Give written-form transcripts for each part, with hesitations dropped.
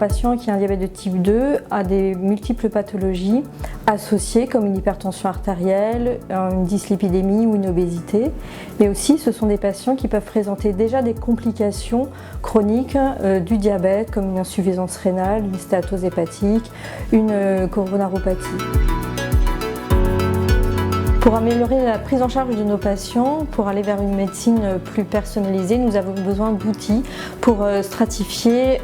patient qui a un diabète de type 2 a des multiples pathologies associées comme une hypertension artérielle, une dyslipidémie ou une obésité. Mais aussi ce sont des patients qui peuvent présenter déjà des complications chroniques du diabète comme une insuffisance rénale, une stéatose hépatique, une coronaropathie. Pour améliorer la prise en charge de nos patients, pour aller vers une médecine plus personnalisée, nous avons besoin d'outils pour stratifier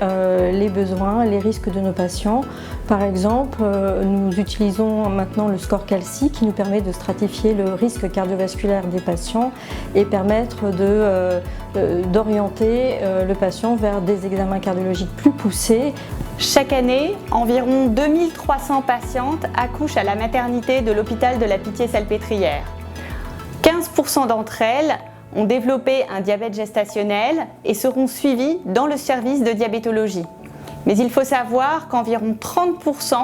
les besoins, les risques de nos patients. Par exemple, nous utilisons maintenant le score CALCI qui nous permet de stratifier le risque cardiovasculaire des patients et permettre d'orienter le patient vers des examens cardiologiques plus poussés. Chaque année, environ 2300 patientes accouchent à la maternité de l'hôpital de la Pitié-Salpêtrière. 15% d'entre elles ont développé un diabète gestationnel et seront suivies dans le service de diabétologie. Mais il faut savoir qu'environ 30%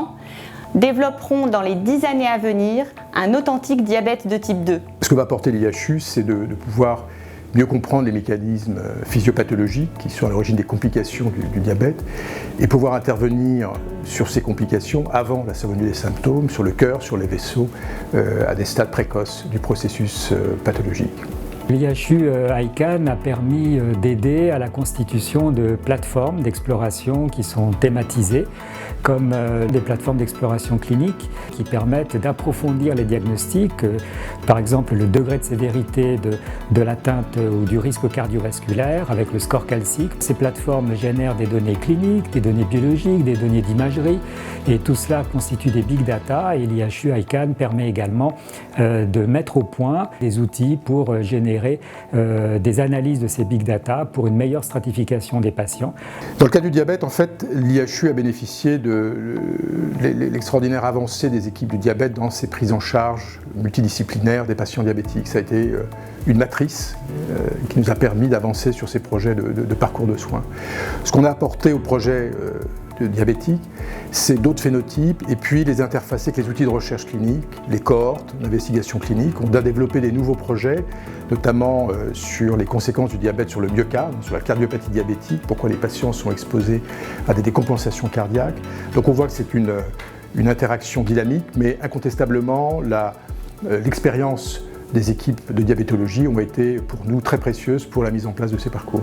développeront dans les 10 années à venir un authentique diabète de type 2. Ce que va apporter l'IHU, c'est de pouvoir mieux comprendre les mécanismes physiopathologiques qui sont à l'origine des complications du diabète et pouvoir intervenir sur ces complications avant la survenue des symptômes, sur le cœur, sur les vaisseaux, à des stades précoces du processus pathologique. L'IHU ICANN a permis d'aider à la constitution de plateformes d'exploration qui sont thématisées, comme des plateformes d'exploration clinique qui permettent d'approfondir les diagnostics, par exemple le degré de sévérité de l'atteinte ou du risque cardiovasculaire avec le score CALCI. Ces plateformes génèrent des données cliniques, des données biologiques, des données d'imagerie et tout cela constitue des big data et l'IHU ICANN permet également de mettre au point des outils pour générer des analyses de ces big data pour une meilleure stratification des patients. Dans le cas du diabète, en fait, l'IHU a bénéficié de l'extraordinaire avancée des équipes du diabète dans ces prises en charge multidisciplinaires des patients diabétiques. Ça a été une matrice qui nous a permis d'avancer sur ces projets de parcours de soins. Ce qu'on a apporté au projet diabétique, c'est d'autres phénotypes et puis les interfacer avec les outils de recherche clinique, les cohortes d'investigation clinique. On a développé des nouveaux projets, notamment sur les conséquences du diabète sur le myocarde, sur la cardiopathie diabétique, pourquoi les patients sont exposés à des décompensations cardiaques. Donc on voit que c'est une interaction dynamique, mais incontestablement l'expérience des équipes de diabétologie ont été pour nous très précieuses pour la mise en place de ces parcours.